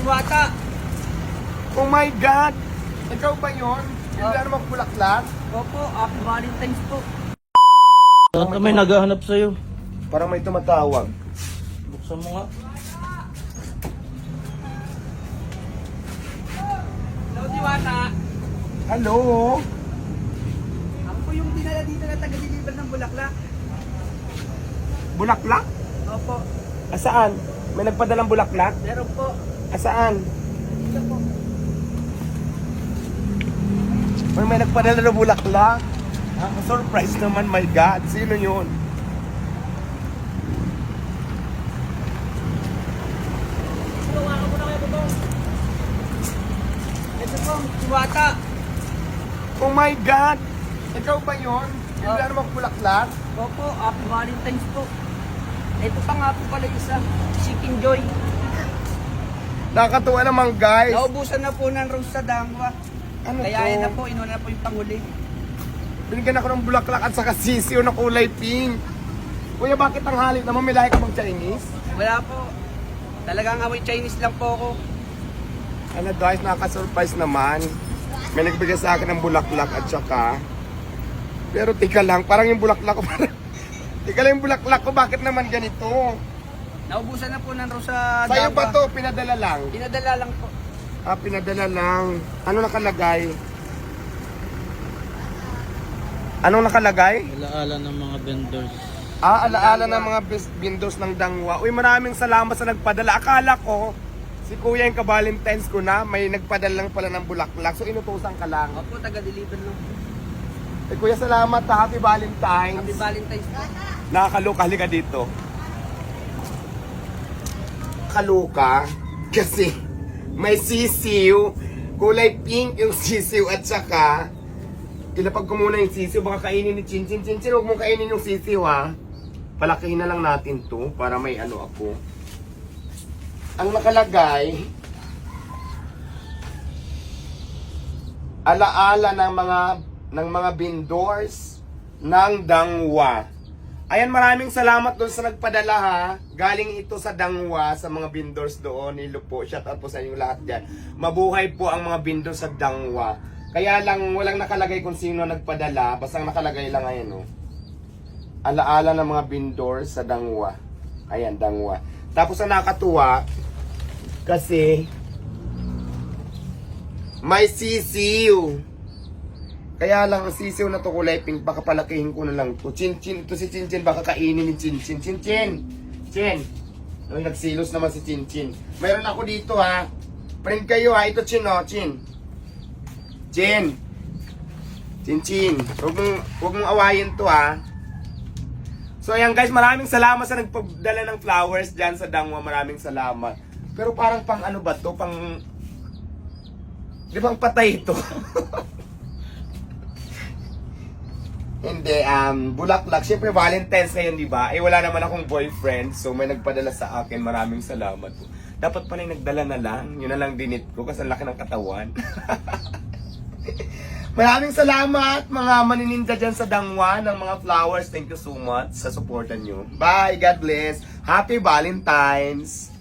Diwata. Oh my God! Ikaw ba yun? Yung Oh. naman bulaklak? Opo, Happy Valentine's po. Baka may naghahanap sa'yo. Parang may tumatawag. Buksan mo nga. Hello, Diwata. Hello? Ako po yung dinala dito na taga-deliver ng bulaklak. Bulaklak? Opo, Asaan? May nagpadalang bulaklak? meron po. Asaan? Dito po. May nagpadala ng bulaklak? Surprise naman, my God. Sino yun? Ito po, Diwata. Oh my God! Ikaw ba yun? Yung Oh. naman bulaklak? Opo, Happy Valentine's po. Ito pa nga po pala isa, Chicken Joy. Nakakatuwa naman, guys. Naubusan na po ng rose sa dangwa. Ano Kaya to? yun na po, inuna na po yung panghuli. Binigyan ako ng bulaklak at saka sisiyo na kulay pink. Kuya, bakit ang halik naman? May lahi ka bang Chinese? Wala po. Talagang amoy Chinese lang po ako. Ano guys, nakaka-surprise naman. May nagbigay sa akin ng bulaklak at saka... Pero tika lang, parang yung bulaklak ko parang... Tika lang yung bulaklak ko, bakit naman ganito? Naubusan na po ng rose sa Sa'yo dangwa. ba to? Pinadala lang? Pinadala lang po. Ah, pinadala lang. Ano nakalagay? Anong nakalagay? Alaala ng mga vendors. Ah, alaala ng mga windows ng Dangwa. Uy, maraming salamat sa nagpadala. Akala ko, si Kuya yung ka-Valentine's ko na, may nagpadala lang pala ng bulaklak. So, inutusan ka lang. Opo, taga-deliver lang. Eh, Kuya, salamat ha. Happy Valentine's. Happy Valentine's po. Nakakaloka, halika dito. Kaloka, kasi may sisiw, kulay pink yung sisiw at saka, ilapag ko muna yung sisiw, baka kainin ni Chinchin. Chinchin, huwag mong kainin yung sisiw ha. Palakihin na lang natin to para may ano ako. Ang nakalagay, alaala ng mga vendors ng Dangwa. Ayan, maraming salamat doon sa nagpadala ha. Galing ito sa Dangwa, sa mga vendors doon. Nilo po, shout out po sa inyo lahat dyan. Mabuhay po ang mga vendors sa Dangwa. Kaya lang, walang nakalagay kung sino nagpadala. Basta nakalagay lang ngayon, no. Alaala ng mga vendors sa Dangwa. Ayan, Dangwa. Tapos ang nakatuwa, kasi may sisiw. Kaya lang ang sisiw na to kulay pink, baka palakihin ko na lang to. Chinchin, ito si Chinchin, baka kainin ni Chinchin. Chinchin! Chin! Ay, nagsilos naman si Chinchin. Mayroon ako dito ha. Print kayo ha. Ito Chin o, Chin. Chin! Chinchin. Huwag mong awayin to ha. So ayan guys, maraming salamat sa nagpadala ng flowers dyan sa Dangwa. Maraming salamat. Pero parang pang ano ba to? Pang... Di bang patay ito? Hindi, bulaklak. Siyempre, Valentine's ngayon, di ba? Eh, wala naman akong boyfriend. So, may nagpadala sa akin. Maraming salamat po. Dapat pala yung nagdala na lang. Yun na lang dinit ko kasi ang laki ng katawan. Maraming salamat, mga manininda dyan sa Dangwa ng mga flowers. Thank you so much sa supportan nyo. Bye! God bless! Happy Valentine's!